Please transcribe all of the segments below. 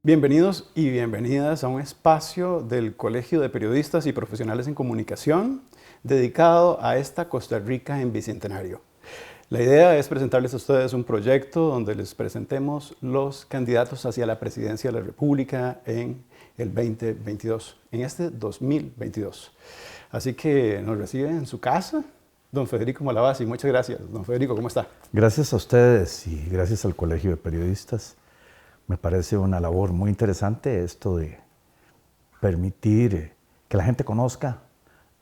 Bienvenidos y bienvenidas a un espacio del Colegio de Periodistas y Profesionales en Comunicación dedicado a esta Costa Rica en Bicentenario. La idea es presentarles a ustedes un proyecto donde les presentemos los candidatos hacia la presidencia de la República en el 2022, en este 2022. Así que nos recibe en su casa don Federico Malavasi. Muchas gracias. Don Federico, ¿cómo está? Gracias a ustedes y gracias al Colegio de Periodistas. Me parece una labor muy interesante esto de permitir que la gente conozca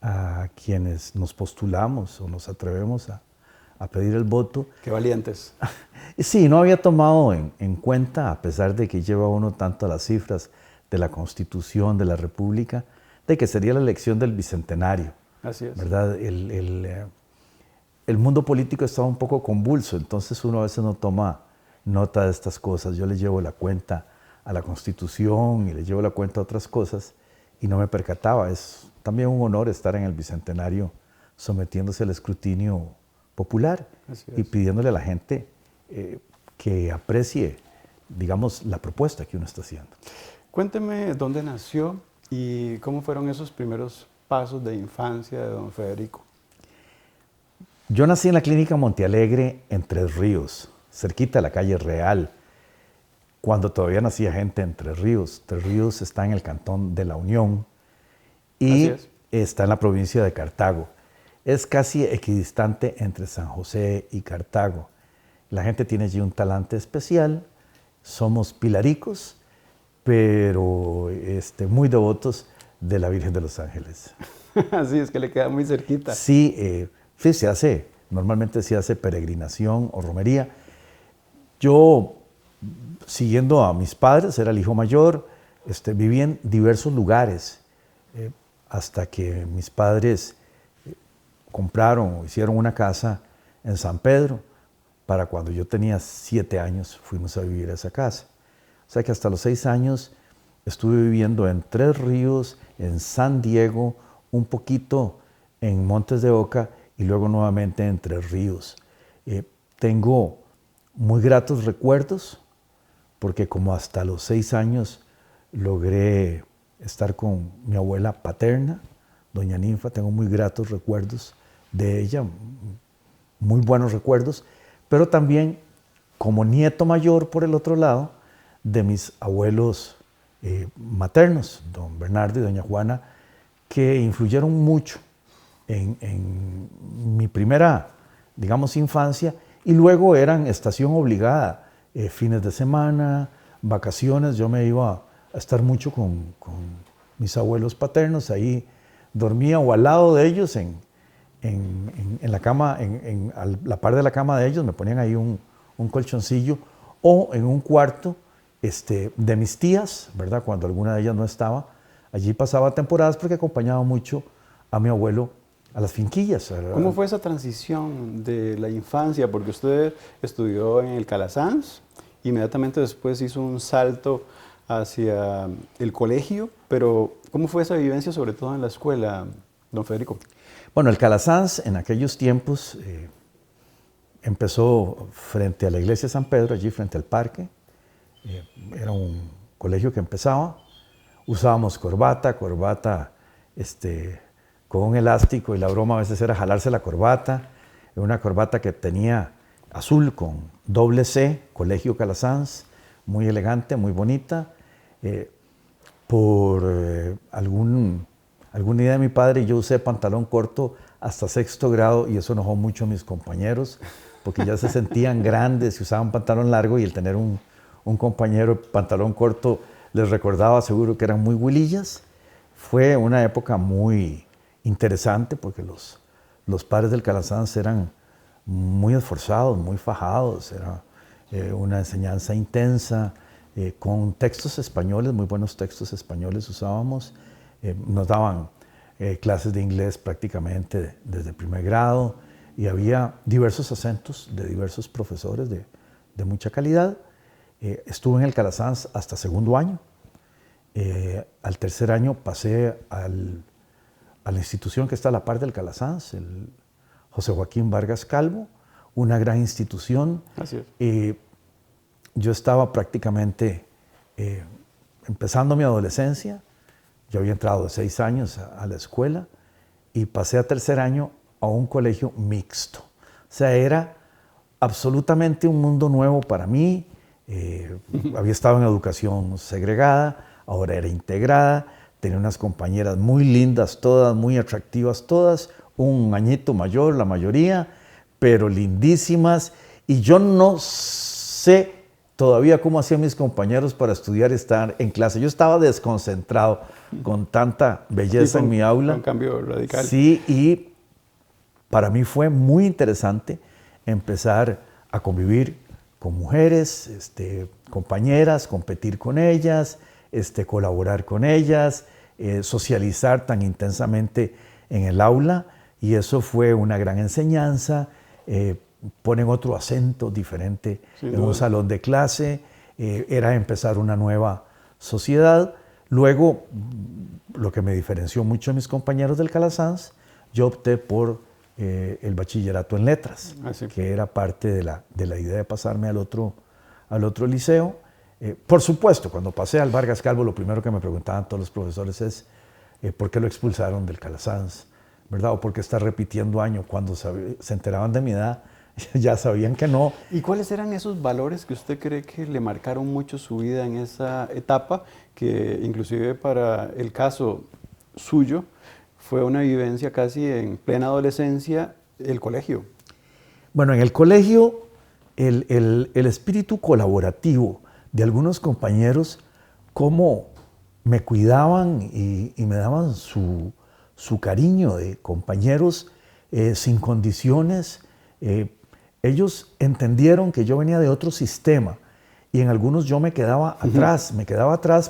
a quienes nos postulamos o nos atrevemos a pedir el voto. Qué valientes. Sí, no había tomado en cuenta, a pesar de que lleva uno tanto las cifras de la Constitución de la República, de que sería la elección del Bicentenario. Así es. ¿Verdad? El mundo político está un poco convulso, entonces uno a veces no toma nota de estas cosas. Yo le llevo la cuenta a la Constitución y le llevo la cuenta a otras cosas y no me percataba. Es también un honor estar en el Bicentenario sometiéndose al escrutinio popular y pidiéndole a la gente que aprecie, digamos, la propuesta que uno está haciendo. Cuénteme dónde nació y cómo fueron esos primeros pasos de infancia de don Federico. Yo nací en la Clínica Montealegre en Tres Ríos, cerquita de la calle Real, cuando todavía nacía gente en Tres Ríos. Tres Ríos está en el cantón de La Unión y está en la provincia de Cartago. Es casi equidistante entre San José y Cartago. La gente tiene allí un talante especial, somos pilaricos, pero muy devotos de la Virgen de los Ángeles. Así es que le queda muy cerquita. Sí, normalmente se hace peregrinación o romería. Yo, siguiendo a mis padres, era el hijo mayor, viví en diversos lugares, hasta que mis padres compraron o hicieron una casa en San Pedro. Para cuando yo tenía 7 años fuimos a vivir a esa casa. O sea que hasta los 6 años estuve viviendo en Tres Ríos, en San Diego, un poquito en Montes de Oca y luego nuevamente en Tres Ríos. Tengo muy gratos recuerdos porque como hasta los 6 años logré estar con mi abuela paterna, doña Ninfa. Tengo muy gratos recuerdos de ella, muy buenos recuerdos, pero también como nieto mayor por el otro lado de mis abuelos maternos, don Bernardo y doña Juana, que influyeron mucho en mi primera, digamos, infancia, y luego eran estación obligada, fines de semana, vacaciones. Yo me iba a estar mucho con mis abuelos paternos, ahí dormía o al lado de ellos, en la cama, a la par de la cama de ellos, me ponían ahí un colchoncillo, o en un cuarto de mis tías, ¿verdad? Cuando alguna de ellas no estaba, allí pasaba temporadas porque acompañaba mucho a mi abuelo a las finquillas. ¿Cómo fue esa transición de la infancia? Porque usted estudió en el Calasanz, inmediatamente después hizo un salto hacia el colegio, pero ¿cómo fue esa vivencia, sobre todo en la escuela, don Federico? Bueno, el Calasanz en aquellos tiempos empezó frente a la iglesia de San Pedro, allí frente al parque. Era un colegio que empezaba. Usábamos corbata con un elástico, y la broma a veces era jalarse la corbata. Una corbata que tenía azul con doble C, Colegio Calasanz, muy elegante, muy bonita. Por alguna idea de mi padre, yo usé pantalón corto hasta 6º grado y eso enojó mucho a mis compañeros porque ya se sentían grandes y usaban pantalón largo, y el tener un compañero pantalón corto les recordaba seguro que eran muy huilillas. Fue una época muy interesante porque los padres del Calasanz eran muy esforzados, muy fajados. Era una enseñanza intensa, con textos españoles, muy buenos textos españoles usábamos. Nos daban clases de inglés prácticamente desde primer grado, y había diversos acentos de diversos profesores de mucha calidad. Estuve en el Calasanz hasta 2º año. Al 3er año pasé a la institución que está a la par del Calasanz, el José Joaquín Vargas Calvo, una gran institución. Así es. Yo estaba prácticamente empezando mi adolescencia, yo había entrado de 6 años a la escuela y pasé a tercer año a un colegio mixto. O sea, era absolutamente un mundo nuevo para mí. Había estado en educación segregada, ahora era integrada, tenía unas compañeras muy lindas todas, muy atractivas todas, un añito mayor la mayoría, pero lindísimas. Y yo no sé todavía cómo hacían mis compañeros para estudiar y estar en clase. Yo estaba desconcentrado con tanta belleza en mi aula. Un cambio radical. Sí, y para mí fue muy interesante empezar a convivir con mujeres, compañeras, competir con ellas, colaborar con ellas, socializar tan intensamente en el aula, y eso fue una gran enseñanza. Ponen otro acento diferente en un salón de clase, era empezar una nueva sociedad. Luego, lo que me diferenció mucho de mis compañeros del Calasanz, yo opté por el bachillerato en letras, que era parte de la idea de pasarme al otro liceo. Por supuesto, cuando pasé al Vargas Calvo, lo primero que me preguntaban todos los profesores es ¿por qué lo expulsaron del Calasanz? ¿Verdad? O por qué está repitiendo año. Cuando se enteraban de mi edad, ya sabían que no. ¿Y cuáles eran esos valores que usted cree que le marcaron mucho su vida en esa etapa, que inclusive para el caso suyo fue una vivencia casi en plena adolescencia, el colegio? Bueno, en el colegio el espíritu colaborativo de algunos compañeros, cómo me cuidaban y me daban su cariño de compañeros sin condiciones. Ellos entendieron que yo venía de otro sistema y en algunos yo me quedaba atrás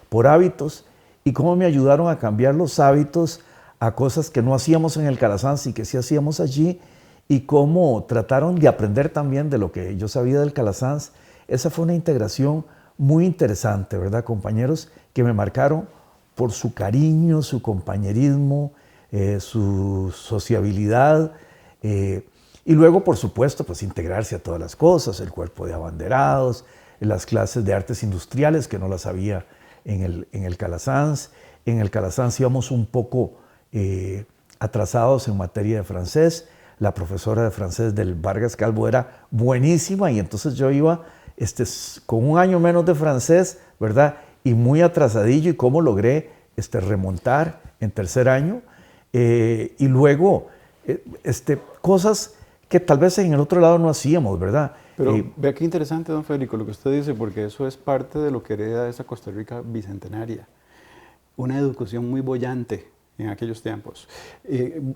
por hábitos, y cómo me ayudaron a cambiar los hábitos a cosas que no hacíamos en el Calasanz y que sí hacíamos allí, y cómo trataron de aprender también de lo que yo sabía del Calasanz. Esa fue una integración muy interesante, ¿verdad? Compañeros que me marcaron por su cariño, su compañerismo, su sociabilidad. Y luego, por supuesto, pues integrarse a todas las cosas, el cuerpo de abanderados, las clases de artes industriales, que no las había en el Calasanz. En el Calasanz íbamos un poco atrasados en materia de francés. La profesora de francés del Vargas Calvo era buenísima, y entonces yo iba con un año menos de francés, ¿verdad? Y muy atrasadillo, y cómo logré remontar en tercer año. Y luego, cosas que tal vez en el otro lado no hacíamos, ¿verdad? Pero vea qué interesante, don Federico, lo que usted dice, porque eso es parte de lo que hereda esa Costa Rica bicentenaria. Una educación muy boyante en aquellos tiempos.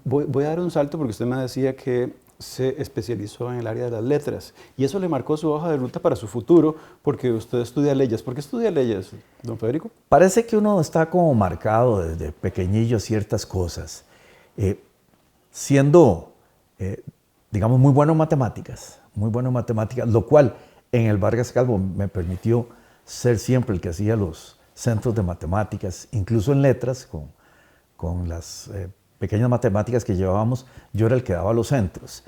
Voy a dar un salto porque usted me decía que se especializó en el área de las letras, y eso le marcó su hoja de ruta para su futuro, porque usted estudia leyes. ¿Por qué estudia leyes, don Federico? Parece que uno está como marcado desde pequeñillo ciertas cosas. Siendo, digamos, muy bueno en matemáticas, lo cual en el Vargas Calvo me permitió ser siempre el que hacía los centros de matemáticas, incluso en letras, con las pequeñas matemáticas que llevábamos, yo era el que daba los centros.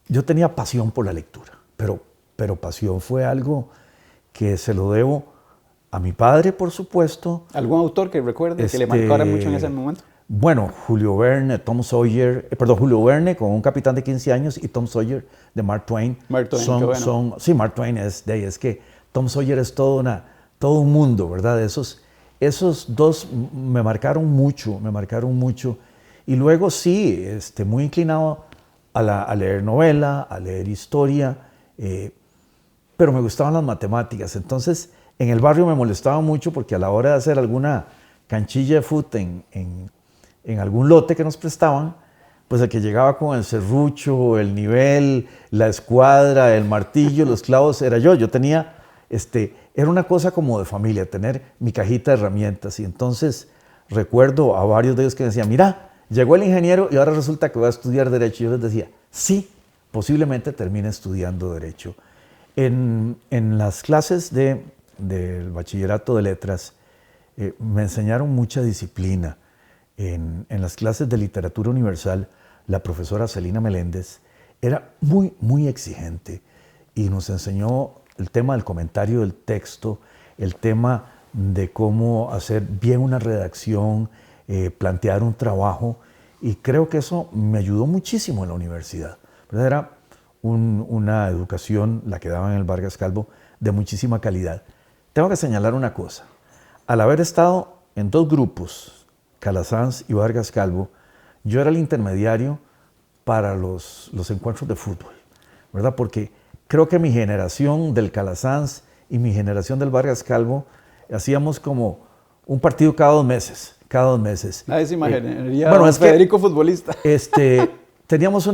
Yo tenía pasión por la lectura, pero pasión fue algo que se lo debo a mi padre, por supuesto. ¿Algún autor que recuerde que le marcara mucho en ese momento? Bueno, Julio Verne, Julio Verne con Un capitán de 15 años y Tom Sawyer de Mark Twain. Mark Twain, sí, Mark Twain es que Tom Sawyer es todo un mundo, ¿verdad? Esos dos me marcaron mucho. Y luego sí, muy inclinado a leer novela, a leer historia, pero me gustaban las matemáticas. Entonces, en el barrio me molestaba mucho porque a la hora de hacer alguna canchilla de fútbol en algún lote que nos prestaban, pues el que llegaba con el serrucho, el nivel, la escuadra, el martillo, los clavos, era yo. Yo tenía, era una cosa como de familia, tener mi cajita de herramientas. Y entonces recuerdo a varios de ellos que me decían, mira, llegó el ingeniero y ahora resulta que va a estudiar Derecho. Y yo les decía, sí, posiblemente termine estudiando Derecho. En las clases del bachillerato de letras me enseñaron mucha disciplina. En las clases de literatura universal, la profesora Celina Meléndez era muy, muy exigente y nos enseñó el tema del comentario del texto, el tema de cómo hacer bien una redacción, plantear un trabajo, y creo que eso me ayudó muchísimo en la universidad. ¿Verdad? Era una educación, la que daban en el Vargas Calvo, de muchísima calidad. Tengo que señalar una cosa. Al haber estado en dos grupos, Calasanz y Vargas Calvo, yo era el intermediario para los encuentros de fútbol, ¿verdad? Porque creo que mi generación del Calasanz y mi generación del Vargas Calvo hacíamos como un partido cada 2 meses. Cada 2 meses. Nadie se imaginaría bueno, a Federico futbolista. Teníamos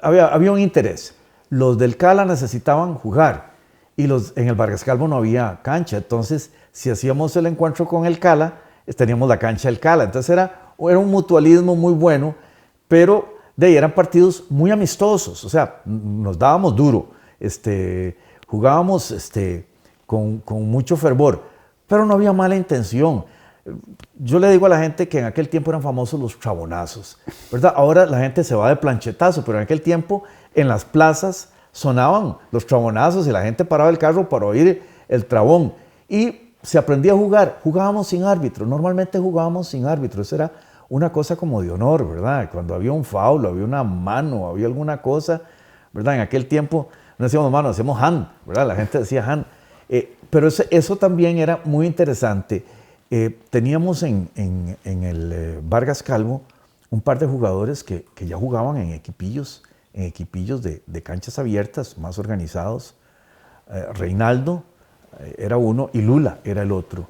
había un interés. Los del Cala necesitaban jugar y en el Vargas Calvo no había cancha. Entonces, si hacíamos el encuentro con el Cala, teníamos la cancha del Cala. Entonces era un mutualismo muy bueno, pero de ahí eran partidos muy amistosos. O sea, nos dábamos duro, jugábamos con mucho fervor, pero no había mala intención. Yo le digo a la gente que en aquel tiempo eran famosos los chabonazos, ¿verdad? Ahora la gente se va de planchetazo, pero en aquel tiempo en las plazas sonaban los trabonazos y la gente paraba el carro para oír el trabón. Y se aprendía a jugar, jugábamos sin árbitro, normalmente jugábamos sin árbitro, eso era una cosa como de honor, ¿verdad? Cuando había un foul, había una mano, había alguna cosa, ¿verdad? En aquel tiempo no decíamos mano, hacíamos hand, ¿verdad? La gente decía hand. Pero eso también era muy interesante. Teníamos en el Vargas Calvo un par de jugadores que ya jugaban en equipillos de canchas abiertas, más organizados. Reinaldo era uno y Lula era el otro.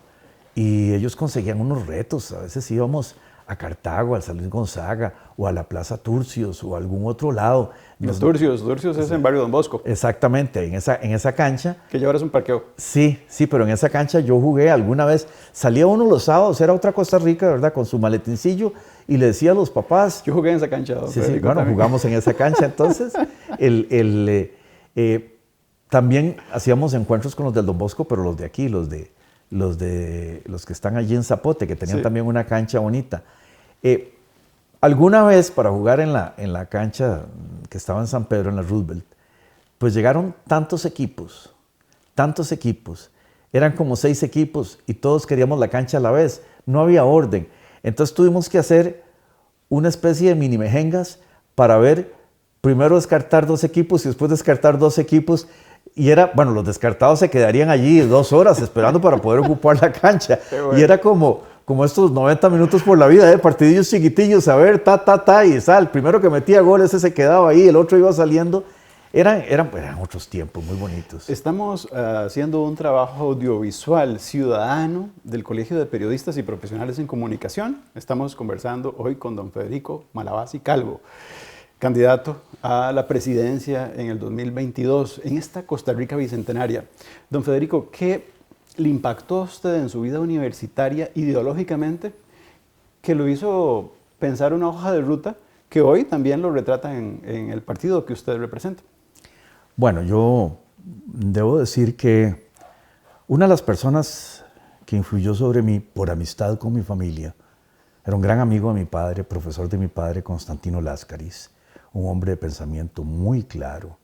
Y ellos conseguían unos retos. A veces íbamos a Cartago, al San Luis Gonzaga, o a la Plaza Turcios, o a algún otro lado. Los Turcios es en Barrio Don Bosco. Exactamente, en esa cancha. Que ya ahora es un parqueo. Sí, pero en esa cancha yo jugué alguna vez. Salía uno los sábados, era otra Costa Rica, ¿verdad? Con su maletincillo, y le decía a los papás... Yo jugué en esa cancha. Sí, bueno, también jugamos en esa cancha. Entonces, también hacíamos encuentros con los del Don Bosco, pero los de aquí, los que están allí en Zapote, que tenían también una cancha bonita. Alguna vez para jugar en la cancha que estaba en San Pedro, en la Roosevelt, pues llegaron tantos equipos, eran como 6 equipos y todos queríamos la cancha a la vez, no había orden. Entonces tuvimos que hacer una especie de mini mejengas para primero descartar 2 equipos y después descartar 2 equipos. Y los descartados se quedarían allí 2 horas esperando para poder ocupar la cancha. Bueno. Y era como estos 90 minutos por la vida, partidillos chiquitillos, a ver, y sal. El primero que metía gol, ese se quedaba ahí, el otro iba saliendo. Eran otros tiempos muy bonitos. Estamos haciendo un trabajo audiovisual ciudadano del Colegio de Periodistas y Profesionales en Comunicación. Estamos conversando hoy con don Federico Malavasi Calvo, candidato a la presidencia en el 2022 en esta Costa Rica bicentenaria. Don Federico, ¿qué le impactó a usted en su vida universitaria ideológicamente que lo hizo pensar una hoja de ruta que hoy también lo retrata en el partido que usted representa? Bueno, yo debo decir que una de las personas que influyó sobre mí por amistad con mi familia era un gran amigo de mi padre, profesor de mi padre, Constantino Láscaris, un hombre de pensamiento muy claro,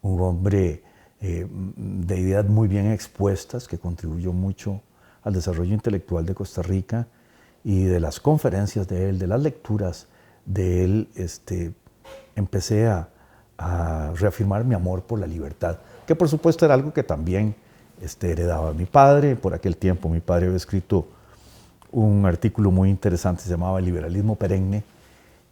un hombre de ideas muy bien expuestas que contribuyó mucho al desarrollo intelectual de Costa Rica, y de las conferencias de él, de las lecturas de él, empecé a reafirmar mi amor por la libertad, que por supuesto era algo que también heredaba mi padre. Por aquel tiempo mi padre había escrito un artículo muy interesante, se llamaba El liberalismo perenne,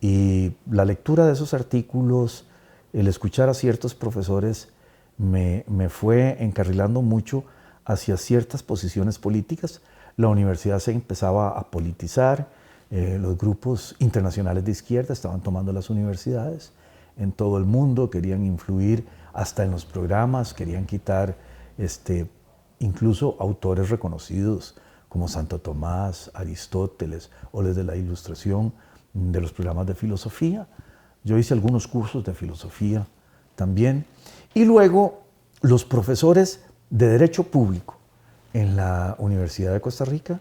y la lectura de esos artículos, el escuchar a ciertos profesores, me fue encarrilando mucho hacia ciertas posiciones políticas. La universidad se empezaba a politizar, los grupos internacionales de izquierda estaban tomando las universidades en todo el mundo, querían influir hasta en los programas, querían quitar incluso autores reconocidos como Santo Tomás, Aristóteles o los de la Ilustración de los programas de filosofía. Yo hice algunos cursos de filosofía también. Y luego los profesores de Derecho Público en la Universidad de Costa Rica,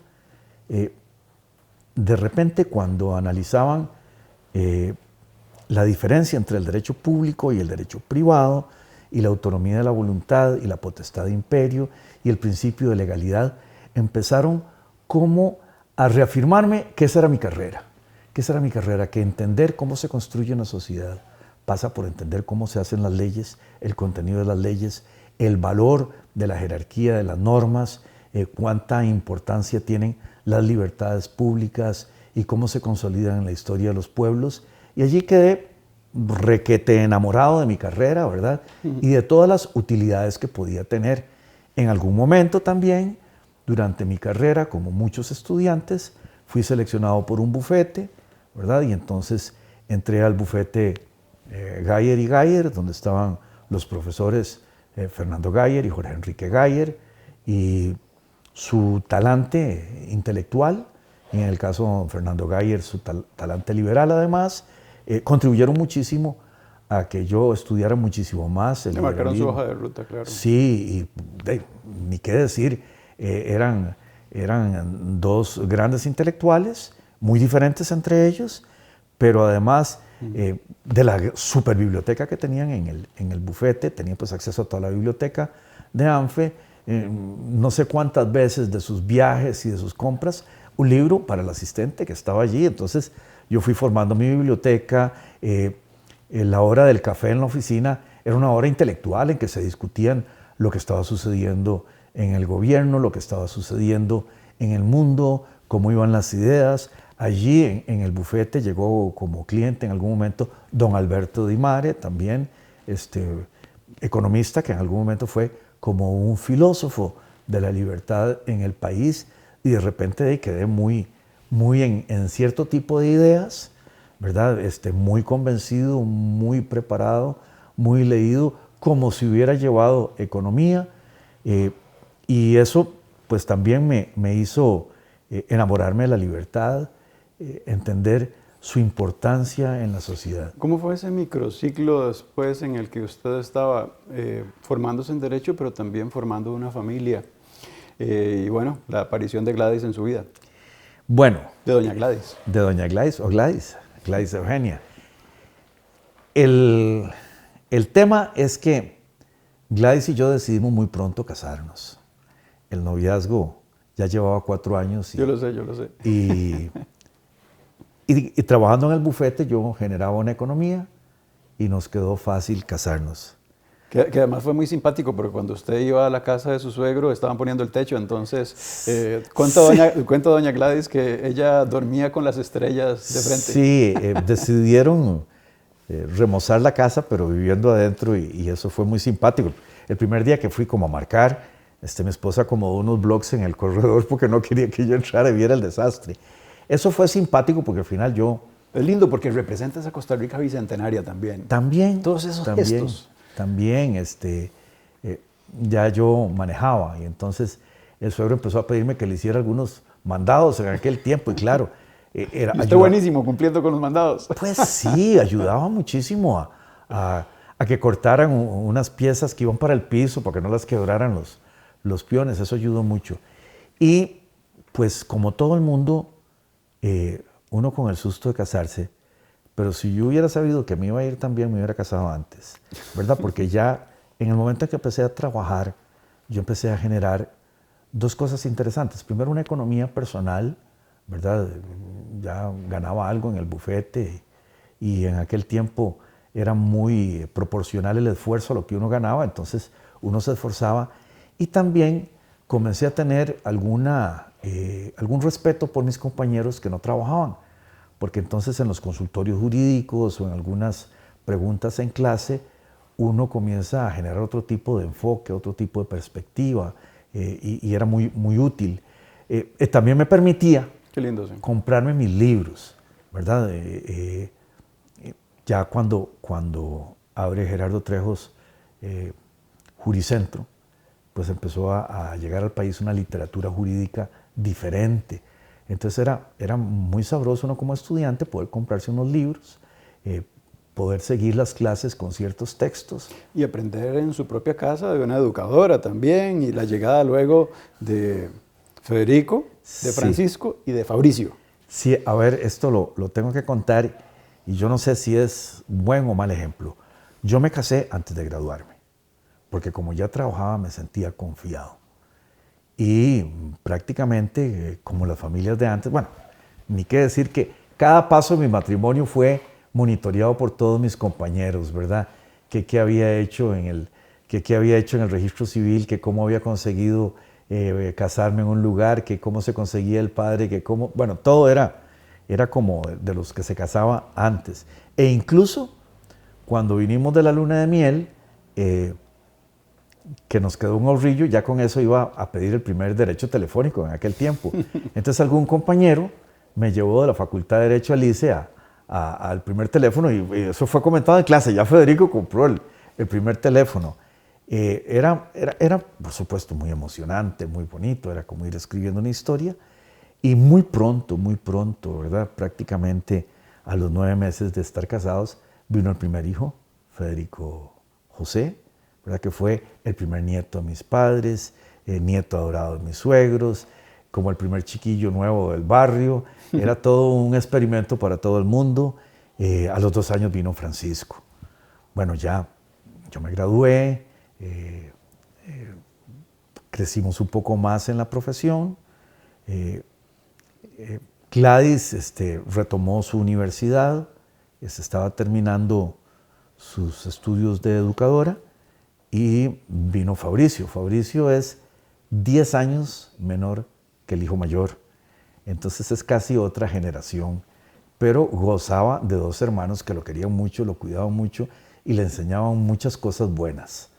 de repente cuando analizaban la diferencia entre el derecho público y el derecho privado, y la autonomía de la voluntad y la potestad de imperio y el principio de legalidad empezaron como a reafirmarme que esa era mi carrera. Que esa era mi carrera, que entender cómo se construye una sociedad pasa por entender cómo se hacen las leyes, el contenido de las leyes, el valor de la jerarquía de las normas, cuánta importancia tienen las libertades públicas y cómo se consolidan en la historia de los pueblos. Y allí quedé requete enamorado de mi carrera, ¿verdad? Y de todas las utilidades que podía tener. En algún momento también, durante mi carrera, como muchos estudiantes, fui seleccionado por un bufete, ¿verdad? Y entonces entré al bufete Gayer y Gayer, donde estaban los profesores Fernando Gayer y Jorge Enrique Gayer, y su talante intelectual, y en el caso de Fernando Gayer, su talante liberal además, contribuyeron muchísimo a que yo estudiara muchísimo más el marcaron su liberalismo. hoja de ruta, claro. Sí, y ni qué decir, eran dos grandes intelectuales, muy diferentes entre ellos, pero además de la super biblioteca que tenían en el bufete, tenían pues acceso a toda la biblioteca de ANFE, no sé cuántas veces de sus viajes y de sus compras, un libro para el asistente que estaba allí. Entonces yo fui formando mi biblioteca. La hora del café en la oficina era una hora intelectual en que se discutían lo que estaba sucediendo en el gobierno, lo que estaba sucediendo en el mundo, cómo iban las ideas. Allí en el bufete llegó como cliente en algún momento don Alberto Di Mare, también economista, que en algún momento fue como un filósofo de la libertad en el país, y de repente quedé muy en cierto tipo de ideas, ¿verdad? Muy convencido, muy preparado, muy leído, como si hubiera llevado economía, y eso pues también me hizo enamorarme de la libertad, entender su importancia en la sociedad. ¿Cómo fue ese microciclo después en el que usted estaba formándose en Derecho, pero también formando una familia? Y bueno, la aparición de Gladys en su vida. Bueno. De doña Gladys. De doña Gladys, o Gladys Eugenia. El tema es que Gladys y yo decidimos muy pronto casarnos. El noviazgo ya llevaba 4 años. Yo lo sé. Y trabajando en el bufete yo generaba una economía y nos quedó fácil casarnos. Que además fue muy simpático porque cuando usted iba a la casa de su suegro estaban poniendo el techo, entonces cuenta doña Gladys que ella dormía con las estrellas de frente. Sí, decidieron remozar la casa pero viviendo adentro y eso fue muy simpático. El primer día que fui como a marcar, mi esposa acomodó unos bloques en el corredor porque no quería que yo entrara y viera el desastre. Eso fue simpático porque al final yo... Es lindo porque representa esa Costa Rica bicentenaria también. También. Todos esos gestos. También, ya yo manejaba y entonces el suegro empezó a pedirme que le hiciera algunos mandados en aquel tiempo y claro... Está buenísimo cumpliendo con los mandados. Pues sí, ayudaba muchísimo a que cortaran unas piezas que iban para el piso para que no las quebraran los peones, eso ayudó mucho. Y pues como todo el mundo, uno con el susto de casarse, pero si yo hubiera sabido que me iba a ir también, me hubiera casado antes, ¿verdad? Porque ya en el momento en que empecé a trabajar, yo empecé a generar 2 cosas interesantes. Primero, una economía personal, ¿verdad? Ya ganaba algo en el bufete y en aquel tiempo era muy proporcional el esfuerzo a lo que uno ganaba, entonces uno se esforzaba. Y también comencé a tener algún respeto por mis compañeros que no trabajaban, porque entonces en los consultorios jurídicos o en algunas preguntas en clase, uno comienza a generar otro tipo de enfoque, otro tipo de perspectiva, y era muy útil. También me permitía Qué lindo, sí. comprarme mis libros, ¿verdad? Ya cuando abre Gerardo Trejos Juricentro, pues empezó a llegar al país una literatura jurídica diferente. Entonces era muy sabroso uno como estudiante poder comprarse unos libros, poder seguir las clases con ciertos textos. Y aprender en su propia casa de una educadora también, y la llegada luego de Federico, de Francisco y de Fabricio. Sí, a ver, esto lo tengo que contar y yo no sé si es buen o mal ejemplo. Yo me casé antes de graduarme. porque como ya trabajaba me sentía confiado. Y prácticamente, como las familias de antes, bueno, ni qué decir que cada paso de mi matrimonio fue monitoreado por todos mis compañeros, ¿verdad? Qué había hecho en el registro civil, que cómo había conseguido casarme en un lugar, que cómo se conseguía el padre, que cómo, bueno, todo era como de los que se casaba antes. E incluso cuando vinimos de la luna de miel, que nos quedó un ahorrillo, ya con eso iba a pedir el primer derecho telefónico en aquel tiempo. Entonces algún compañero me llevó de la Facultad de Derecho al ICE al primer teléfono y eso fue comentado en clase. Ya Federico compró el primer teléfono. Era, por supuesto, muy emocionante, muy bonito, era como ir escribiendo una historia. Y muy pronto, ¿verdad? Prácticamente a los 9 meses de estar casados, vino el primer hijo, Federico José, ¿verdad? Que fue el primer nieto de mis padres, nieto adorado de mis suegros, como el primer chiquillo nuevo del barrio. Era todo un experimento para todo el mundo. A los 2 años vino Francisco. Bueno, ya yo me gradué, crecimos un poco más en la profesión. Gladys retomó su universidad, estaba terminando sus estudios de educadora y vino Fabricio. Fabricio es 10 años menor que el hijo mayor, entonces es casi otra generación, pero gozaba de 2 hermanos que lo querían mucho, lo cuidaban mucho y le enseñaban muchas cosas buenas,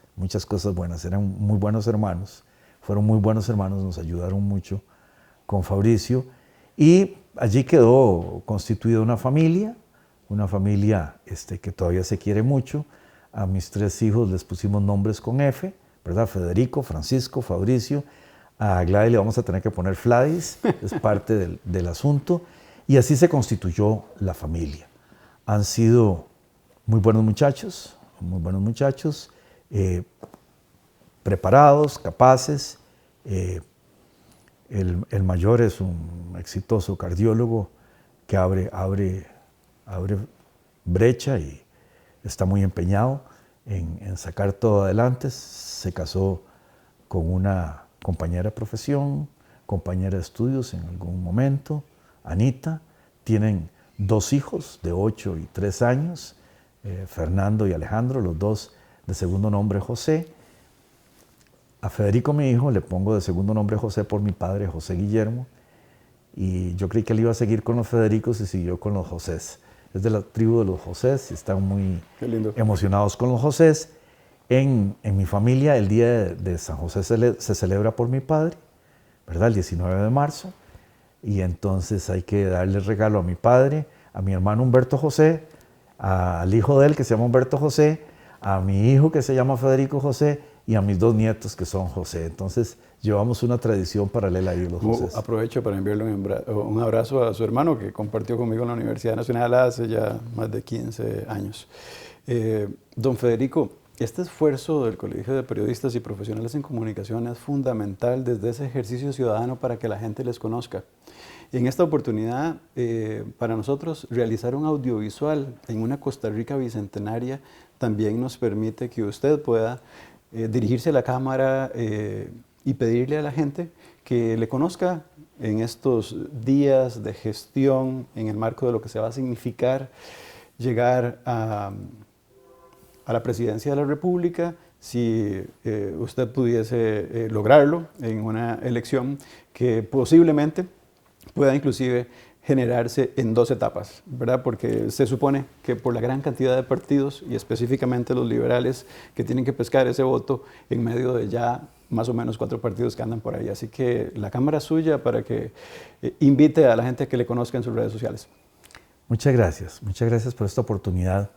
eran muy buenos hermanos, fueron muy buenos hermanos, nos ayudaron mucho con Fabricio y allí quedó constituida una familia que todavía se quiere mucho. A mis 3 hijos les pusimos nombres con F, ¿verdad? Federico, Francisco, Fabricio. A Gladys le vamos a tener que poner Fladis, es parte del asunto. Y así se constituyó la familia. Han sido muy buenos muchachos, preparados, capaces. El mayor es un exitoso cardiólogo que abre brecha y está muy empeñado en sacar todo adelante. Se casó con una compañera de profesión, compañera de estudios en algún momento, Anita. Tienen 2 hijos de 8 y 3 años, Fernando y Alejandro, los 2 de segundo nombre José. A Federico, mi hijo, le pongo de segundo nombre José por mi padre, José Guillermo, y yo creí que él iba a seguir con los Federicos y siguió con los Josés. Es de la tribu de los Josés y están muy emocionados con los Josés. En mi familia, el día de San José se celebra por mi padre, ¿verdad? El 19 de marzo. Y entonces hay que darle regalo a mi padre, a mi hermano Humberto José, al hijo de él que se llama Humberto José, a mi hijo que se llama Federico José y a mis 2 nietos que son José. Entonces llevamos una tradición paralela ahí los José. Aprovecho para enviarle un abrazo a su hermano que compartió conmigo en la Universidad Nacional hace ya más de 15 años. Don Federico, este esfuerzo del Colegio de Periodistas y Profesionales en Comunicación es fundamental desde ese ejercicio ciudadano para que la gente les conozca. Y en esta oportunidad, para nosotros, realizar un audiovisual en una Costa Rica bicentenaria también nos permite que usted pueda dirigirse a la cámara y pedirle a la gente que le conozca en estos días de gestión, en el marco de lo que se va a significar llegar a la presidencia de la República, si usted pudiese lograrlo en una elección que posiblemente pueda inclusive generarse en 2 etapas, ¿verdad? Porque se supone que por la gran cantidad de partidos y específicamente los liberales que tienen que pescar ese voto en medio de ya más o menos 4 partidos que andan por ahí. Así que la cámara es suya para que invite a la gente que le conozca en sus redes sociales. Muchas gracias por esta oportunidad.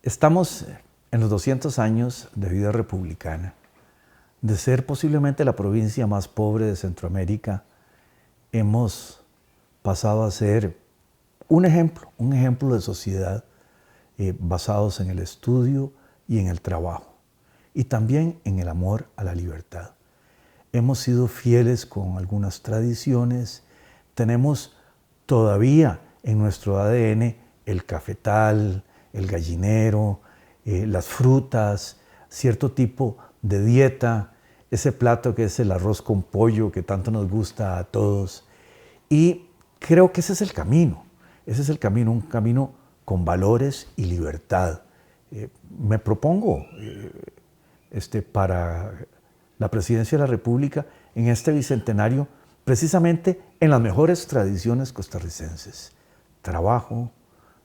Estamos en los 200 años de vida republicana, de ser posiblemente la provincia más pobre de Centroamérica. Hemos pasado a ser un ejemplo de sociedad basados en el estudio y en el trabajo, y también en el amor a la libertad. Hemos sido fieles con algunas tradiciones, tenemos todavía en nuestro ADN el cafetal, el gallinero, las frutas, cierto tipo de dieta, ese plato que es el arroz con pollo que tanto nos gusta a todos. Y creo que ese es el camino, un camino con valores y libertad. Me propongo para la presidencia de la República en este bicentenario, precisamente en las mejores tradiciones costarricenses. Trabajo,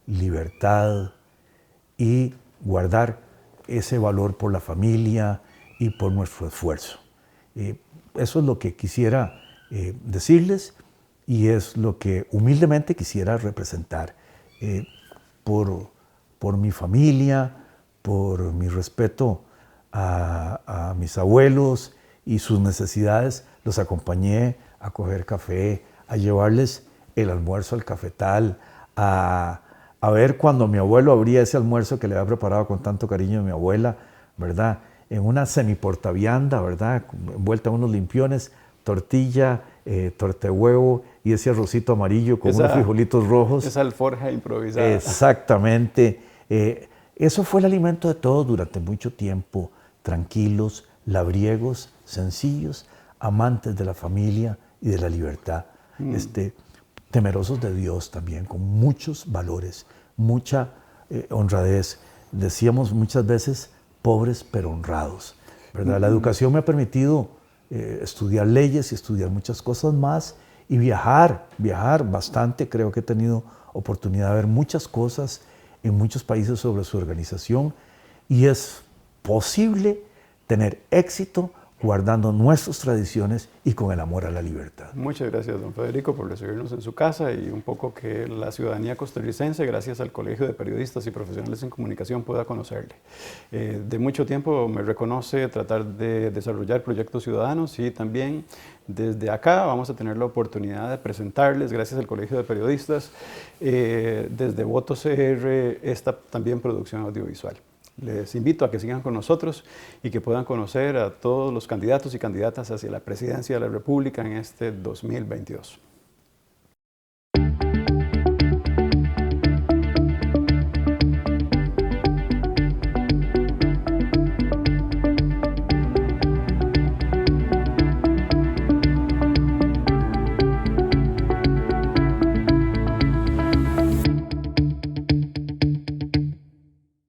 libertad y guardar ese valor por la familia y por nuestro esfuerzo. Eso es lo que quisiera decirles y es lo que humildemente quisiera representar por mi familia, por mi respeto a mis abuelos y sus necesidades. Los acompañé a coger café, a llevarles el almuerzo al cafetal, a ver cuando mi abuelo abría ese almuerzo que le había preparado con tanto cariño a mi abuela, ¿verdad? En una semiportavianda, ¿verdad? Envuelta en unos limpiones, tortilla, torta de huevo y ese arrocito amarillo con unos frijolitos rojos. Esa alforja improvisada. Exactamente. Eso fue el alimento de todos durante mucho tiempo, tranquilos, labriegos, sencillos, amantes de la familia y de la libertad, temerosos de Dios también, con muchos valores, mucha honradez. Decíamos muchas veces, pobres pero honrados, ¿verdad? La educación me ha permitido estudiar leyes y estudiar muchas cosas más y viajar bastante. Creo que he tenido oportunidad de ver muchas cosas en muchos países sobre su organización y es posible tener éxito guardando nuestras tradiciones y con el amor a la libertad. Muchas gracias, don Federico, por recibirnos en su casa y un poco que la ciudadanía costarricense, gracias al Colegio de Periodistas y Profesionales en Comunicación, pueda conocerle. De mucho tiempo me reconoce tratar de desarrollar proyectos ciudadanos y también desde acá vamos a tener la oportunidad de presentarles, gracias al Colegio de Periodistas, desde Voto CR, esta también producción audiovisual. Les invito a que sigan con nosotros y que puedan conocer a todos los candidatos y candidatas hacia la presidencia de la República en este 2022.